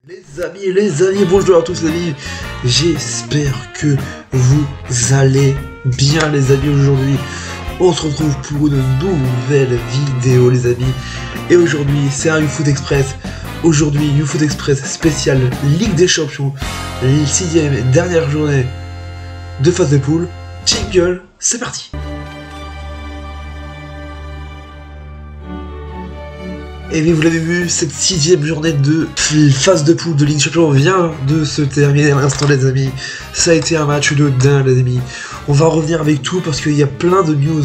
Les amis, bonjour à tous les amis, j'espère que vous allez bien les amis. Aujourd'hui on se retrouve pour une nouvelle vidéo les amis, et aujourd'hui c'est un YouFoot Express. Aujourd'hui YouFoot Express spécial Ligue des Champions, 6ème et dernière journée de phase de poule. Jingle, c'est parti. Et oui, vous l'avez vu, cette 6ème journée de phase de poule de Ligue des Champions vient de se terminer à l'instant les amis. Ça a été un match de dingue les amis. On va revenir avec tout parce qu'il y a plein de news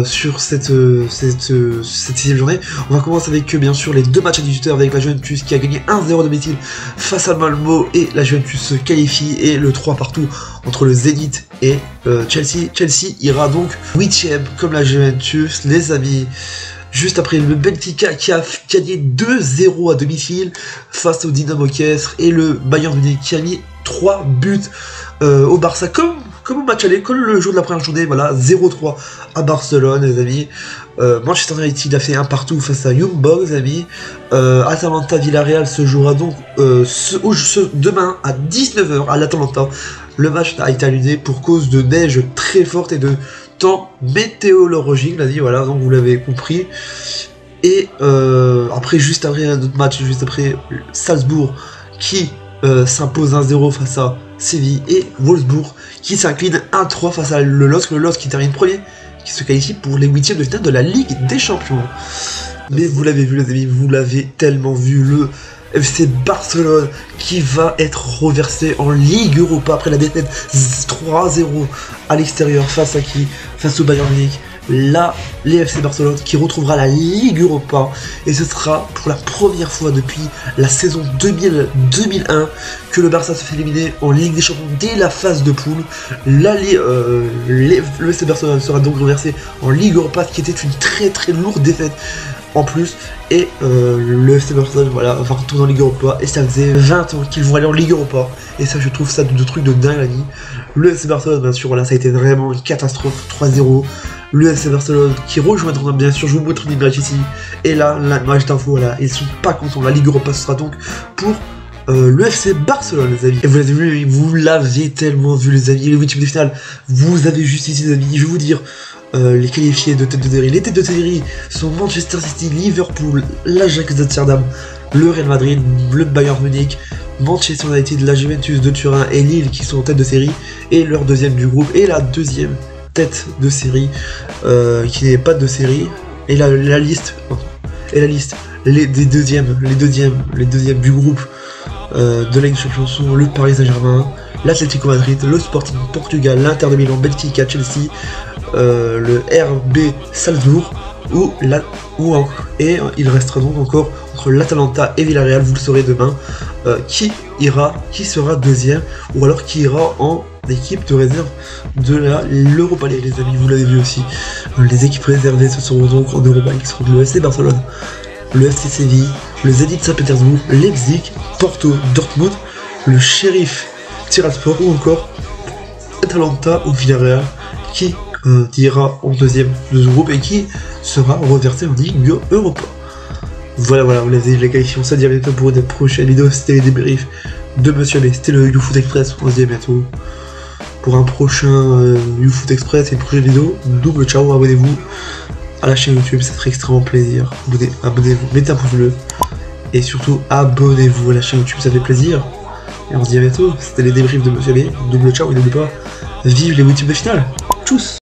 sur cette 6ème journée. On va commencer avec bien sûr les deux matchs à 18h avec la Juventus qui a gagné 1-0 de domicile face à Malmo, et la Juventus se qualifie, et le 3 partout entre le Zénith et Chelsea. Chelsea ira donc 8ème comme la Juventus les amis. Juste après le Benfica qui a gagné 2-0 à domicile face au Dynamo Kiev, et le Bayern Munich qui a mis 3 buts au Barça comme au match aller, comme le jour de la première journée, voilà, 0-3 à Barcelone les amis. Manchester United a fait un partout face à Young Boys les amis. Atalanta Villarreal se jouera donc demain à 19h à l'Atalanta. Le match a été annulé pour cause de neige très forte et de temps météorologique, la vie, voilà, donc vous l'avez compris. Et après, juste après un autre match, juste après Salzbourg qui s'impose 1-0 face à Séville, et Wolfsburg qui s'incline 1-3 face à le LOSC qui termine premier, qui se qualifie pour les 8ème de finale de la Ligue des Champions. Mais vous l'avez vu les amis, vous l'avez tellement vu, le FC Barcelone qui va être reversé en Ligue Europa après la défaite 3-0 à l'extérieur face à qui? Face au Bayern Munich. Là, les FC Barcelone qui retrouvera la Ligue Europa, et ce sera pour la première fois depuis la saison 2000-2001 que le Barça se fait éliminer en Ligue des Champions dès la phase de poule. Le FC Barcelone sera donc reversé en Ligue Europa, ce qui était une très lourde défaite en plus, et le FC Barcelone voilà, va retourner en Ligue Europa, et ça faisait 20 ans qu'ils vont aller en Ligue Europa, et ça je trouve ça de trucs de dingue la vie. Le FC Barcelone bien sûr, voilà, ça a été vraiment une catastrophe, 3-0. Le FC Barcelone qui rejoindra bien sûr, je vous montre une image ici, et là, l'image d'info, voilà, ils sont pas contents, la Ligue Europa ce sera donc pour le FC Barcelone les amis. Et vous l'avez vu, vous l'avez tellement vu les amis, les 8ème de finale, vous avez juste ici les amis, je vais vous dire les qualifiés de tête de série. Les têtes de série sont Manchester City, Liverpool, l'Ajax d'Amsterdam, le Real Madrid, le Bayern Munich, Manchester United, la Juventus de Turin et Lille qui sont en tête de série, et leur deuxième du groupe, et la deuxième tête de série qui n'est pas de série, et la liste les deuxièmes du groupe de la Ligue des Champions sont le Paris Saint-Germain, l'Atlético Madrid, le Sporting Portugal, l'Inter de Milan, Benfica, Chelsea, le RB Salzbourg, et il restera donc encore entre l'Atalanta et Villarreal, vous le saurez demain, qui sera deuxième, ou alors qui ira en équipe de réserve de l'Europa League les amis. Vous l'avez vu aussi, les équipes réservées ce seront donc en Europa League, seront le FC Barcelone, le FC Séville, le Zenit Saint-Pétersbourg, Leipzig, Porto, Dortmund, le Sheriff Tiraspol, ou encore Atalanta ou Villarreal qui ira en deuxième de ce groupe et qui sera reversé en Ligue Europa. Voilà, vous l'avez vu les qualifications, ça dit à bientôt pour une prochaine vidéo. C'était les débriefs de Monsieur B, c'était le YouFoot Express, on se dit à bientôt pour un prochain YouFoot Express et une prochaine vidéo. Double ciao, abonnez-vous à la chaîne YouTube, ça ferait extrêmement plaisir. Abonnez-vous, mettez un pouce bleu, et surtout abonnez-vous à la chaîne YouTube, ça fait plaisir. Et on se dit à bientôt, c'était les débriefs de Monsieur B, double ciao, et n'oubliez pas, vive les 8ème de finale, tchuss.